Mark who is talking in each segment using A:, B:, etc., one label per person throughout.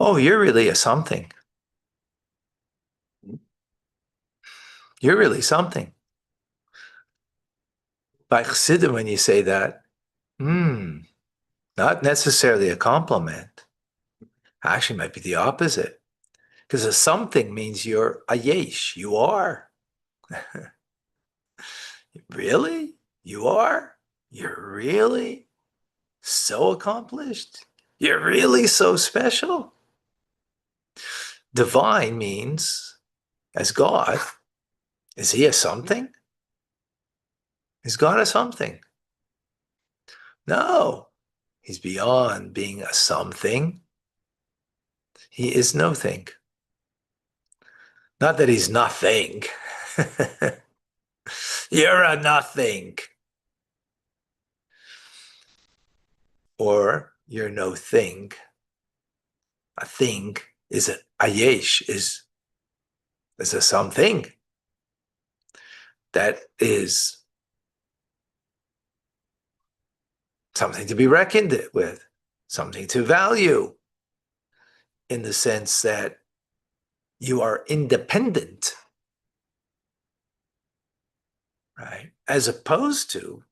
A: Oh, you're really a something. You're really something. By Chassidim, when you say that, not necessarily a compliment. Actually, might be the opposite. Because a something means you're a yesh. You are. Really? You are? You're really so accomplished? You're really so special? Divine means, as God, is he a something? Is God a something? No. He's beyond being a something. He is nothing. Not that he's nothing. You're a nothing. Or you're no thing. A thing is a yesh, is a something that is something to be reckoned with, something to value, in the sense that you are independent, right? As opposed to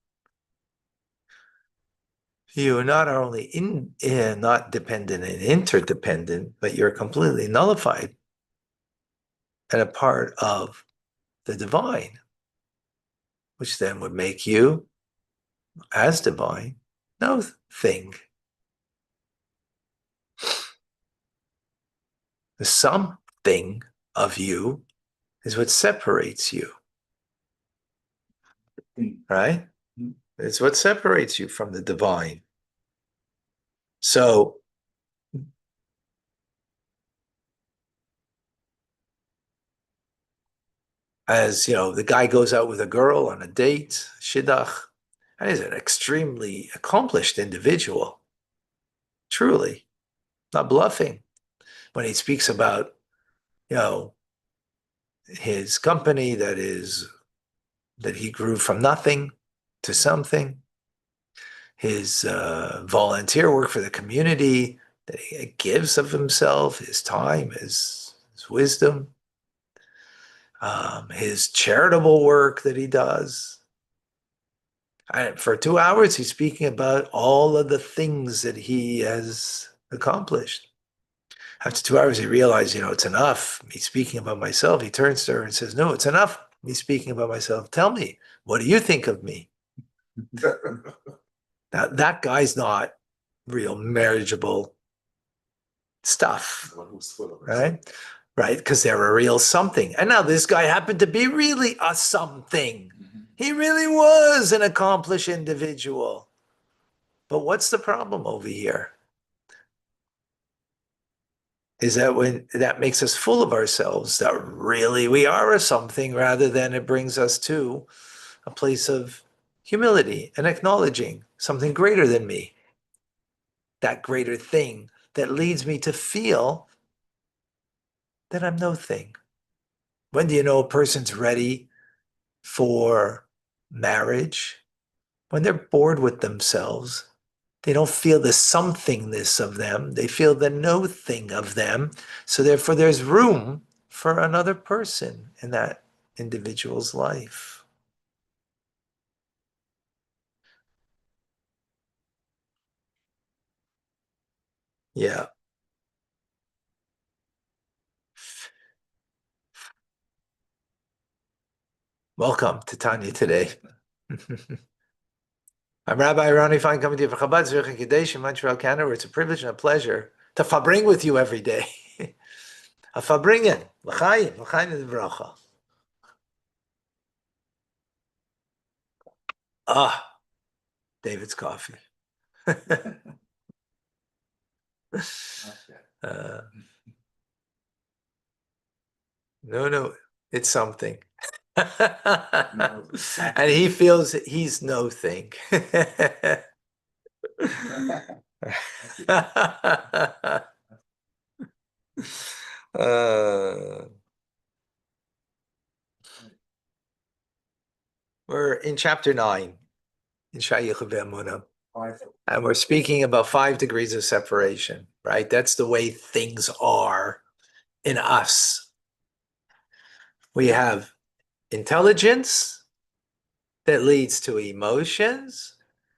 A: you are not only not dependent and interdependent, but you're completely nullified and a part of the divine, which then would make you, as divine, no thing. The something of you is what separates you, right? It's what separates you from the divine. So, as you know, the guy goes out with a girl on a date, shidduch, and he's an extremely accomplished individual, truly, not bluffing. When he speaks about, you know, his company that he grew from nothing to something, his volunteer work for the community that he gives of himself, his time, his wisdom, his charitable work that he does. And for 2 hours, he's speaking about all of the things that he has accomplished. After 2 hours, he realized, it's enough. Me speaking about myself. He turns to her and says, no, it's enough. Me speaking about myself. Tell me, what do you think of me? Now, that guy's not real marriageable stuff, right? Right, because they're a real something. And now this guy happened to be really a something. He really was an accomplished individual. But what's the problem over here? Is that when that makes us full of ourselves, that really we are a something, rather than it brings us to a place of humility and acknowledging something greater than me, that greater thing that leads me to feel that I'm no thing. When do you know a person's ready for marriage? When they're bored with themselves. They don't feel the somethingness of them. They feel the no thing of them. So therefore, there's room for another person in that individual's life. Yeah. Welcome to Tanya today. I'm Rabbi Ronnie Fine, coming to you from Chabad Zurich and Kadesh in Montreal, Canada, where it's a privilege and a pleasure to fabring with you every day. A fabringen, l'chaim, l'chaim and bracha. Ah, David's coffee. uh, no, it's something. And he feels that he's no thing. uh, we're in chapter 9 in Shayich Ve'emunah. And we're speaking about 5 degrees of separation, right? That's the way things are in us. We have intelligence that leads to emotions,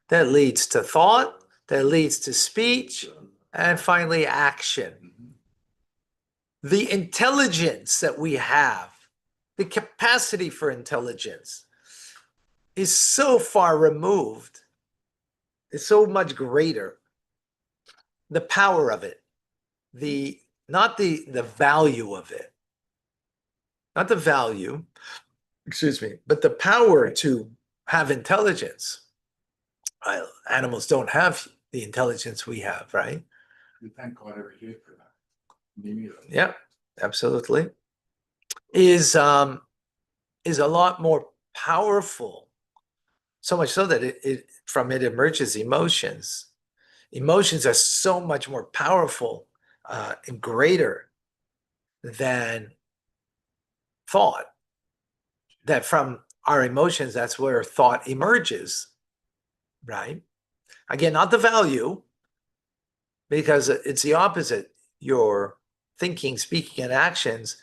A: that leads to thought, that leads to speech, and finally action. The intelligence that we have, the capacity for intelligence, is so far removed, is so much greater. The power of it, not the value of it, not the value, excuse me, but the power to have intelligence. Animals don't have the intelligence we have, right?
B: We thank God every day for that. Maybe.
A: Yeah, absolutely. Is a lot more powerful. So much so that from it emerges emotions. Emotions are so much more powerful and greater than thought. That from our emotions, that's where thought emerges, right? Again, not the value, because it's the opposite. Your thinking, speaking, and actions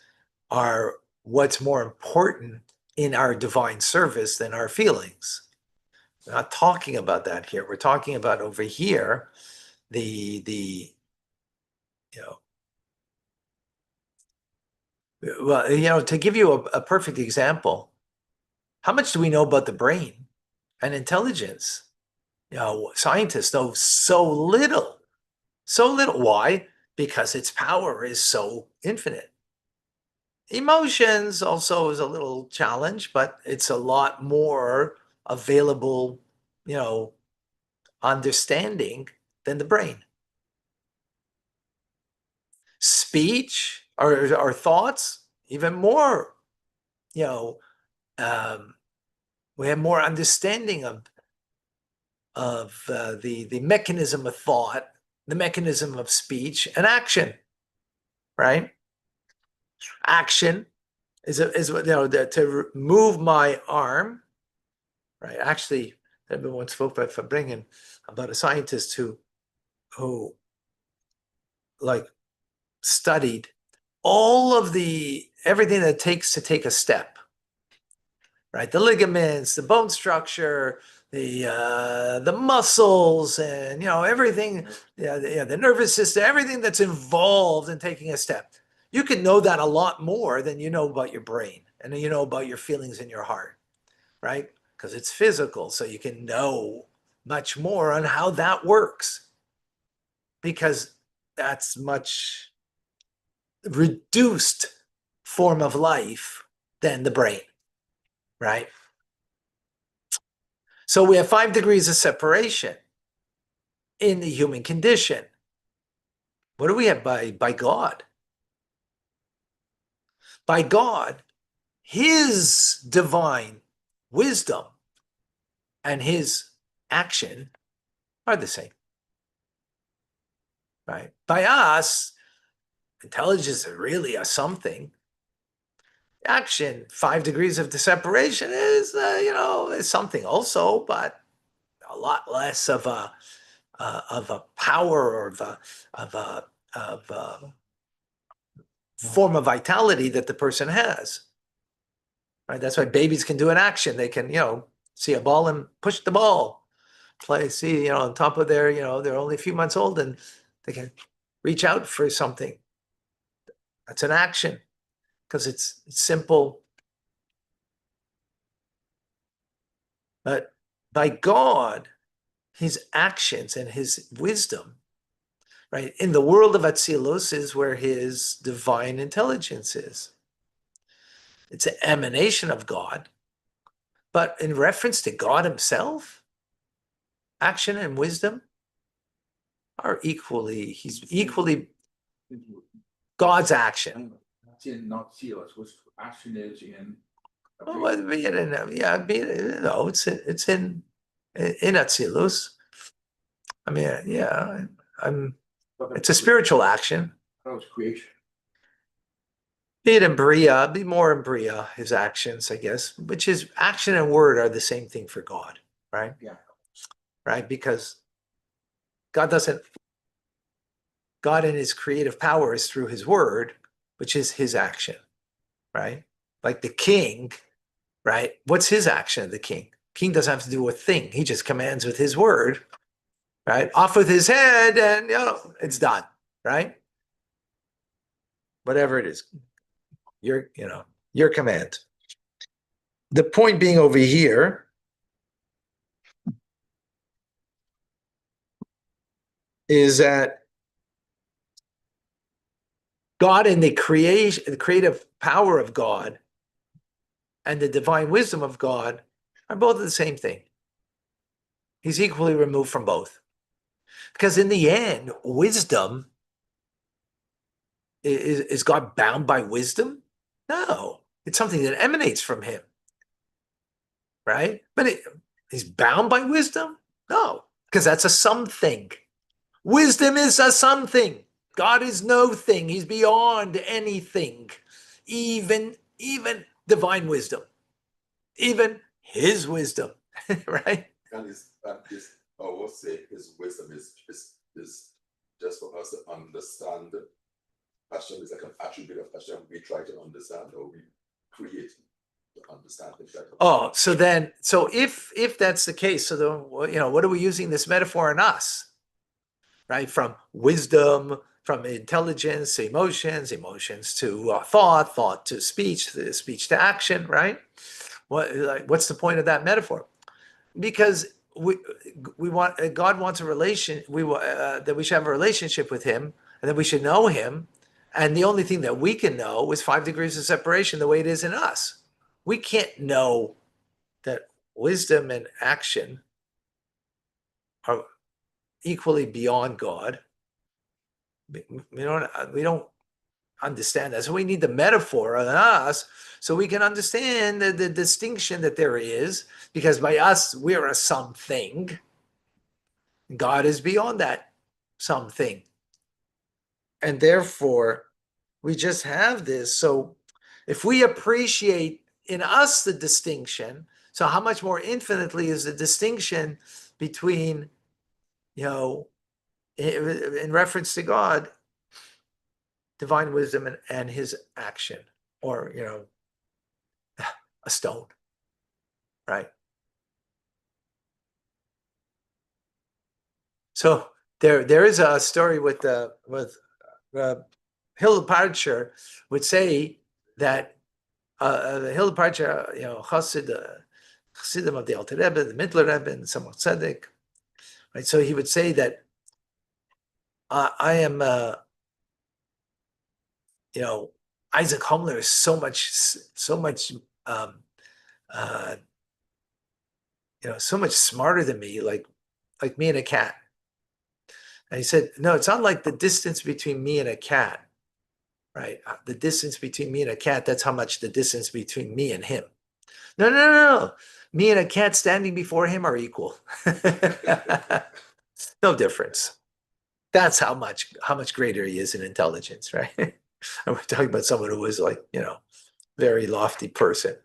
A: are what's more important in our divine service than our feelings. We're not talking about that here. We're talking about over here, the to give you a perfect example, how much do we know about the brain and intelligence? Scientists know so little. So little. Why? Because its power is so infinite. Emotions also is a little challenge, but it's a lot more available, understanding than the brain. Speech or thoughts, even more, we have more understanding of the mechanism of thought, the mechanism of speech and action, right? Action is to move my arm, right? Actually, everyone spoke by Fabringen about a scientist who like studied all of everything that it takes to take a step, right? The ligaments, the bone structure, the muscles, and everything, the nervous system, everything that's involved in taking a step. You can know that a lot more than you know about your brain and you know about your feelings in your heart, right? Because it's physical, so you can know much more on how that works, because that's much reduced form of life than the brain, right? So we have 5 degrees of separation in the human condition. What do we have by God? By God, his divine wisdom and his action are the same, right? By us, intelligence is really a something. Action, 5 degrees of the separation is, is something also, but a lot less of a power or of a form of vitality that the person has. Right? That's why babies can do an action. They can, see a ball and push the ball. See, on top of their, they're only a few months old and they can reach out for something. That's an action because it's simple. But by God, his actions and his wisdom, right, in the world of Atzilus is where his divine intelligence is. It's an emanation of God. But in reference to God himself, action and wisdom are he's equally God's action.
B: Not seal us, which action is in.
A: It's in Atzilus. I mean, yeah, it's a spiritual action.
B: That was creation.
A: Be it in Bria, be more in Bria, his actions, I guess, which is action and word are the same thing for God, right?
B: Yeah.
A: right? Because God doesn't, God in his creative power is through his word, which is his action, right? Like the king, right? What's his action, the king? King doesn't have to do a thing. He just commands with his word, right? Off with his head and, it's done, right? Whatever it is, your command. The point being over here is that God and the creative power of God and the divine wisdom of God are both the same thing. He's equally removed from both. Because in the end, wisdom, is God bound by wisdom? No, it's something that emanates from him, right? But he's bound by wisdom? No, because that's a something. Wisdom is a something. God is no thing. He's beyond anything, even divine wisdom, even his wisdom, right?
C: And this, I will say, his wisdom is just for us to understand. Hashem is like an attribute of Hashem. We try to understand, or we create to understand it better.
A: Oh, so if that's the case, so then what are we using this metaphor in us? Right? From wisdom, from intelligence to emotions, emotions to thought to speech to action, right? What's the point of that metaphor? Because we want, God wants a relation, that we should have a relationship with him, and that we should know him, and the only thing that we can know is 5 degrees of separation, the way it is in us. We can't know that wisdom and action are equally beyond God. We don't understand that. So we need the metaphor of us so we can understand the distinction that there is, because by us, we're a something. God is beyond that something. And therefore, we just have this. So if we appreciate in us the distinction, so how much more infinitely is the distinction between, in reference to God, divine wisdom and his action, or, a stone, right? So there is a story with Hildeparcher would say that Hildeparcher, Chassidim of the Alter Rebbe, the Middler Rebbe, and Tzemach Tzedek, right? So he would say that I am, Isaac Homler is so much, so much smarter than me, like me and a cat. And he said, no, it's not like the distance between me and a cat, right? The distance between me and a cat, that's how much the distance between me and him. No. Me and a cat standing before him are equal. No difference. That's how much greater he is in intelligence, right? And we're talking about someone who is like, very lofty person.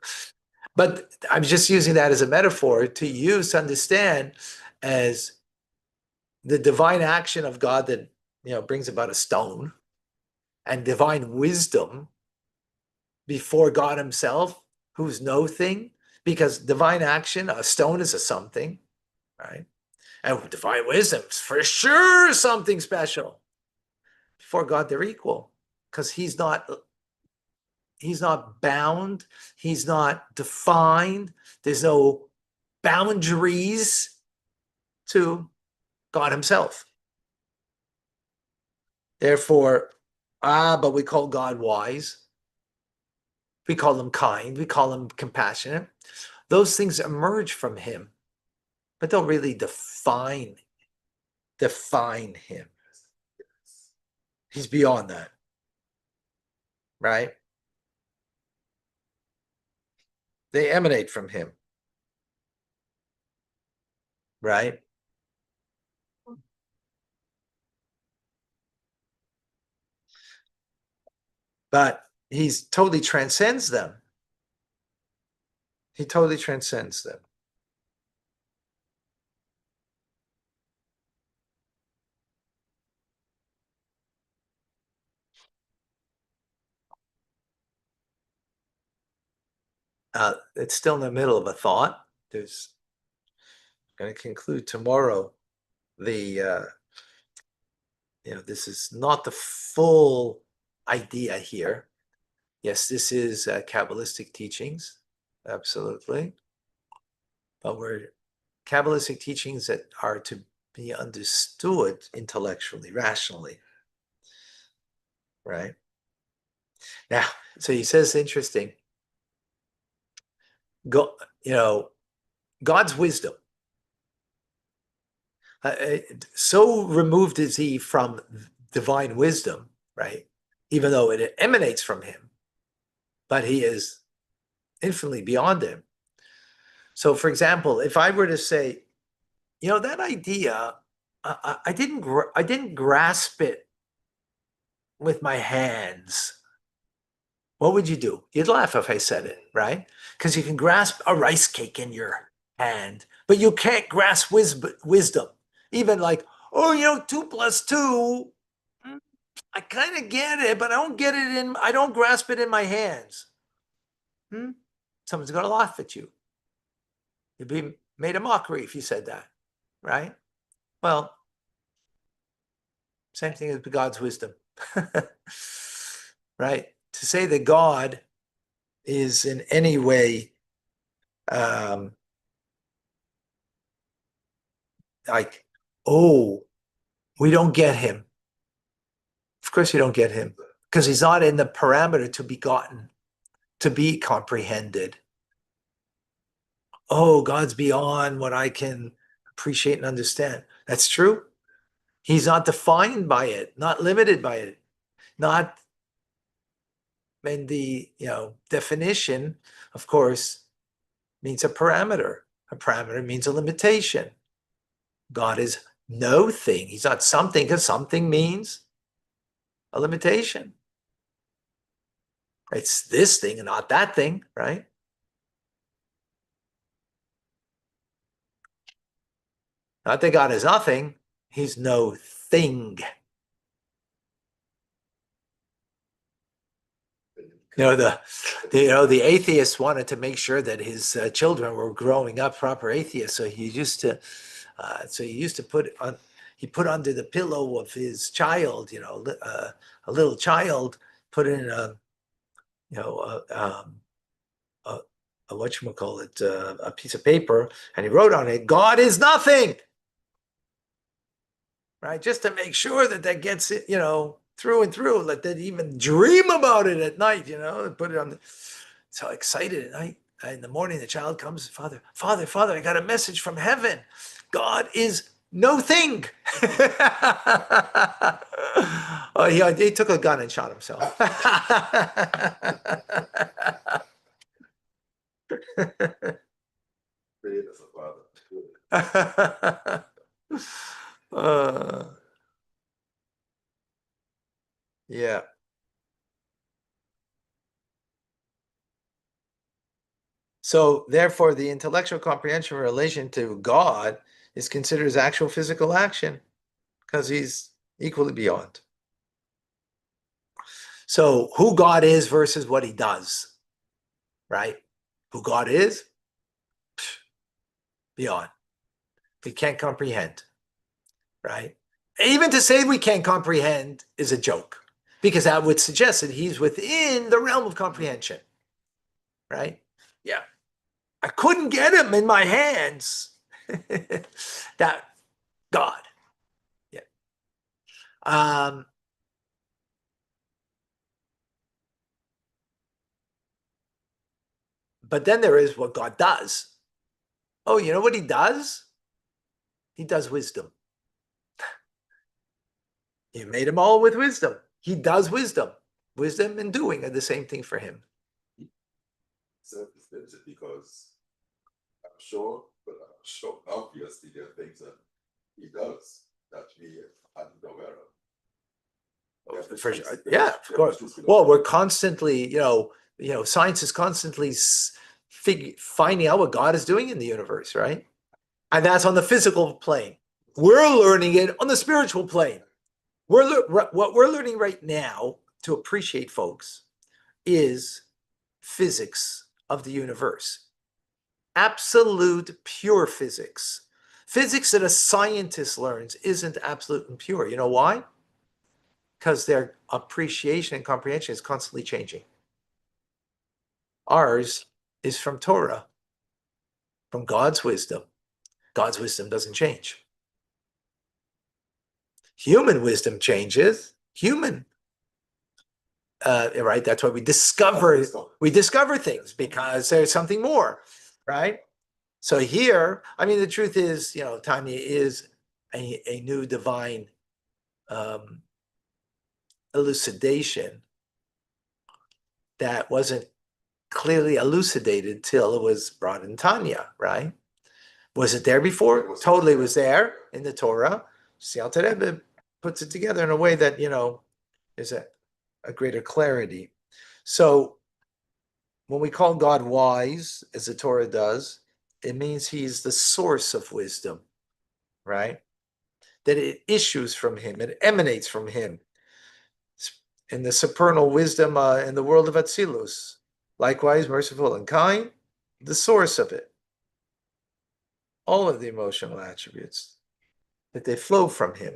A: But I'm just using that as a metaphor to use to understand as the divine action of God that, brings about a stone, and divine wisdom before God himself, who's no thing, because divine action, a stone is a something, right? And divine wisdom is for sure something special. Before God, they're equal, because he's not bound, he's not defined, there's no boundaries to God himself. Therefore, but we call God wise. We call him kind. We call him compassionate. Those things emerge from him, but don't really define him. He's beyond that, right? They emanate from him, right? But he totally transcends them. He totally transcends them. It's still in the middle of a thought. There's going to conclude tomorrow. This is not the full idea here. Yes, this is Kabbalistic teachings, absolutely. But we're Kabbalistic teachings that are to be understood intellectually, rationally, right? Now, so he says, interesting. God's wisdom. So removed is he from divine wisdom, right? Even though it emanates from him, but he is infinitely beyond him. So, for example, if I were to say, that idea, I didn't grasp it with my hands. What would you do? You'd laugh if I said it, right? Because you can grasp a rice cake in your hand, but you can't grasp wisdom. Even like, 2 + 2, I kind of get it, but I don't grasp it in my hands. Someone's going to laugh at you. You'd be made a mockery if you said that, right? Well, same thing as God's wisdom, right? To say that God is in any way like, we don't get him. Of course you don't get him, because he's not in the parameter to be gotten, to be comprehended. God's beyond what I can appreciate and understand. That's true. He's not defined by it, not limited by it, not in the definition, of course, means a parameter. A parameter means a limitation. God is no thing. He's not something, because something means a limitation. It's this thing and not that thing, right? Not that God is nothing. He's no thing. The atheists wanted to make sure that his children were growing up proper atheists. So he used to put under the pillow of his child, a little child, put in a piece of paper, and he wrote on it, "God is nothing." Right, just to make sure that gets it, through and through. Let that even dream about it at night, and put it on. So excited at night. In the morning, the child comes, Father, I got a message from heaven. God is no thing. He took a gun and shot himself. Yeah. So therefore, the intellectual comprehension in relation to God is considered as actual physical action, because he's equally beyond. So who God is versus what he does, right? Who God is, beyond. We can't comprehend, right? Even to say we can't comprehend is a joke, because that would suggest that he's within the realm of comprehension, right? Yeah. I couldn't get him in my hands. That God. Yeah. But then there is what God does. You know what he does? He does wisdom. He made them all with wisdom. He does wisdom. Wisdom and doing are the same thing for him.
C: Self-defense, because I'm sure obviously there are things that he does that we aren't aware of.
A: For sure. Yeah, of course. Well, we're constantly, science is constantly finding out what God is doing in the universe, right? And that's on the physical plane. We're learning it on the spiritual plane. What we're learning right now to appreciate, folks, is physics of the universe. Absolute pure physics. Physics that a scientist learns isn't absolute and pure. You know why? Because their appreciation and comprehension is constantly changing. Ours is from Torah, from God's wisdom. God's wisdom doesn't change. Human wisdom changes. Right? That's why we discover things because there's something more, right? So here, I mean, the truth is, Tanya is a new divine elucidation that wasn't clearly elucidated till it was brought in Tanya, right? Was it there before? Totally was there in the Torah. See how Rebbe puts it together in a way that, is a greater clarity. So when we call God wise, as the Torah does, it means he's the source of wisdom, right? That it issues from him, it emanates from him. In the supernal wisdom in the world of Atzilus, likewise merciful and kind, the source of it. All of the emotional attributes, that they flow from him.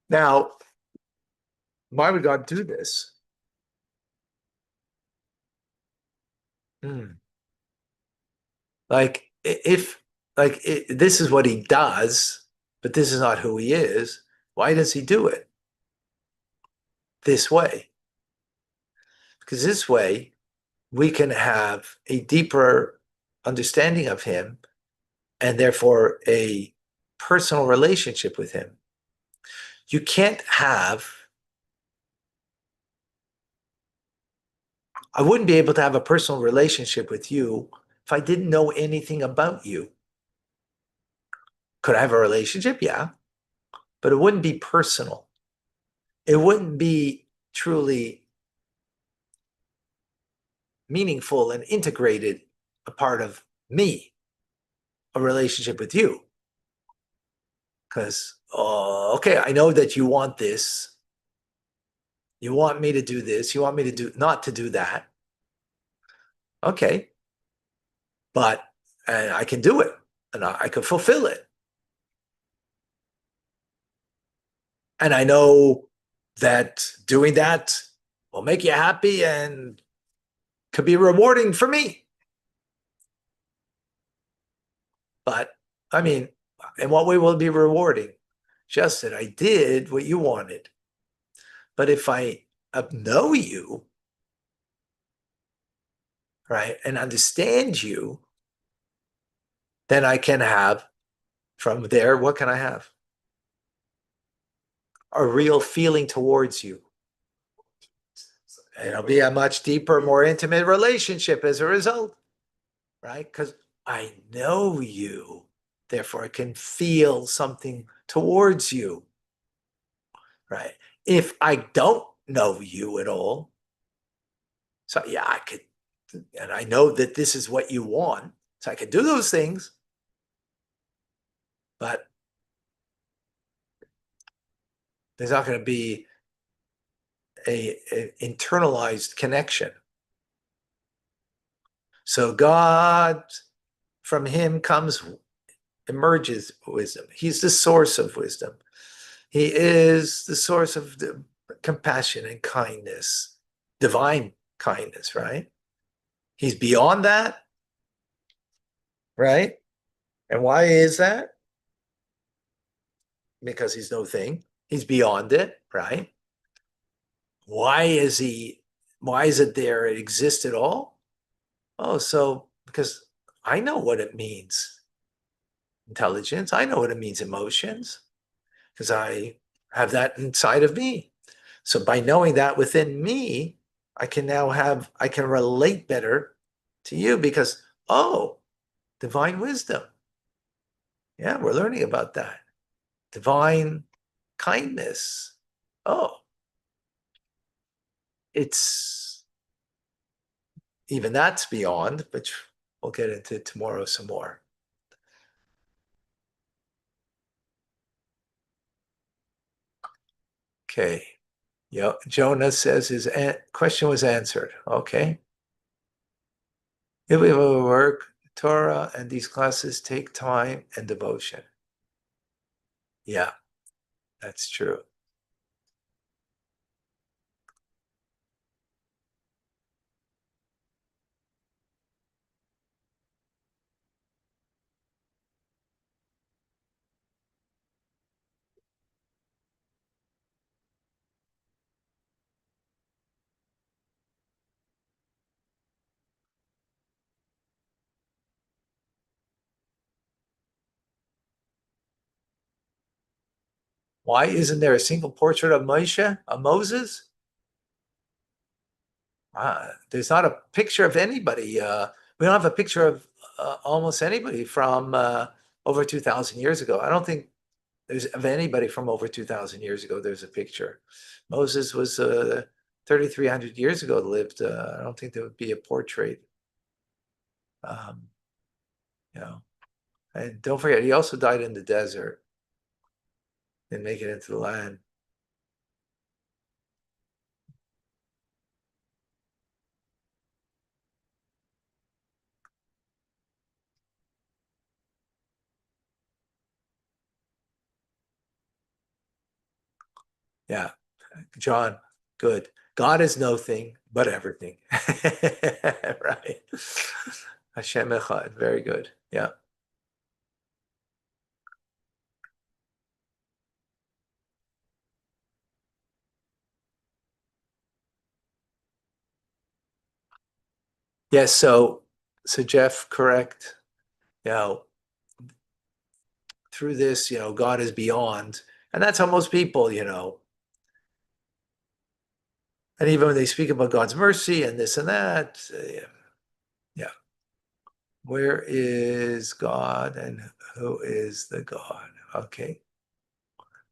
A: Now, why would God do this? Like, this is what he does, but this is not who he is. Why does he do it this way? Because this way, we can have a deeper understanding of him and therefore a personal relationship with him. You can't have, I wouldn't be able to have a personal relationship with you if I didn't know anything about you. Could I have a relationship? Yeah, but it wouldn't be personal. It wouldn't be truly meaningful and integrated a part of me, a relationship with you. Because, okay, I know that you want this. You want me to do this. You want me to do not to do that. Okay. But I can do it and I can fulfill it. And I know that doing that will make you happy and could be rewarding for me. But I mean, in what way will it be rewarding? Just that I did what you wanted. But if I know you, right, and understand you, then I can have from there, what can I have? A real feeling towards you. And it'll be a much deeper, more intimate relationship as a result, right? Because I know you, therefore I can feel something towards you, right? If I don't know you at all, so yeah, I could, and I know that this is what you want, so I could do those things, but there's not going to be a internalized connection. So God, from him emerges wisdom. He's the source of wisdom. He is the source of the compassion and kindness, divine kindness, right? He's beyond that, right? And why is that? Because he's no thing. He's beyond it, right? Why is it there? It exists at all? Oh, so because I know what it means. Intelligence. I know what it means, emotions, because I have that inside of me. So by knowing that within me, I can relate better to you because, oh, divine wisdom. Yeah, we're learning about that. Divine kindness. Oh, it's even that's beyond, which we'll get into tomorrow some more. Okay. Yeah, Jonah says his question was answered. Okay. If we have a work, Torah and these classes take time and devotion. Yeah, that's true. Why isn't there a single portrait of Moses? There's not a picture of anybody. We don't have a picture of almost anybody from over 2,000 years ago. I don't think there's of anybody from over 2,000 years ago. There's a picture. Moses was 3,300 years ago lived. I don't think there would be a portrait. Um, you know, and don't forget, he also died in the desert. Didn't make it into the land. Yeah, John, good. God is nothing but everything. Right. Hashem Echad. Very good. Yeah. Yes. So Jeff, correct. You know, through this, God is beyond, and that's how most people, and even when they speak about God's mercy and this and that, yeah. Where is God and who is the God? Okay.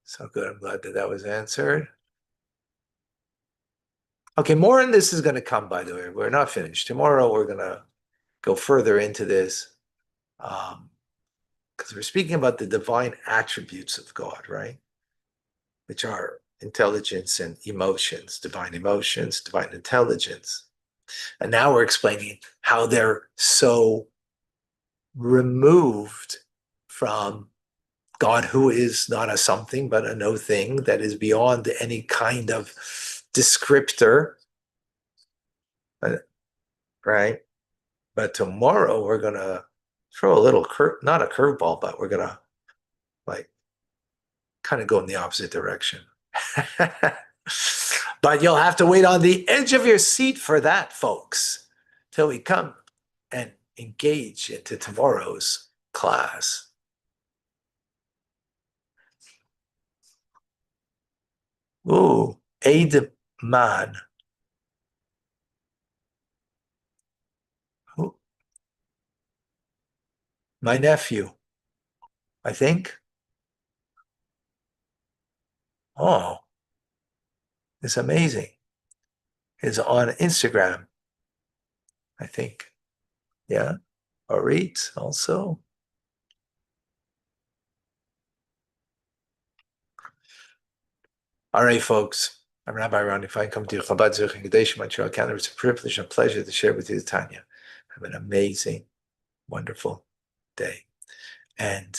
A: So good. I'm glad that that was answered. Okay, more on this is going to come, by the way. We're not finished. Tomorrow we're going to go further into this because we're speaking about the divine attributes of God, right? Which are intelligence and emotions, divine intelligence. And now we're explaining how they're so removed from God, who is not a something, but a no thing that is beyond any kind of descriptor, right? But tomorrow we're going to throw a little not a curveball, but we're going to like kind of go in the opposite direction. But you'll have to wait on the edge of your seat for that, folks, till we come and engage into tomorrow's class. Ooh, Aid Man. My nephew, I think. Oh, it's amazing. It's on Instagram, I think. Yeah. Orit also. All right, folks. I'm Rabbi Ronnie Fine, coming to you Chabad Zurich and Kadesh Montreal, Canada. It's a privilege and a pleasure to share with you, Tanya. Have an amazing, wonderful day. And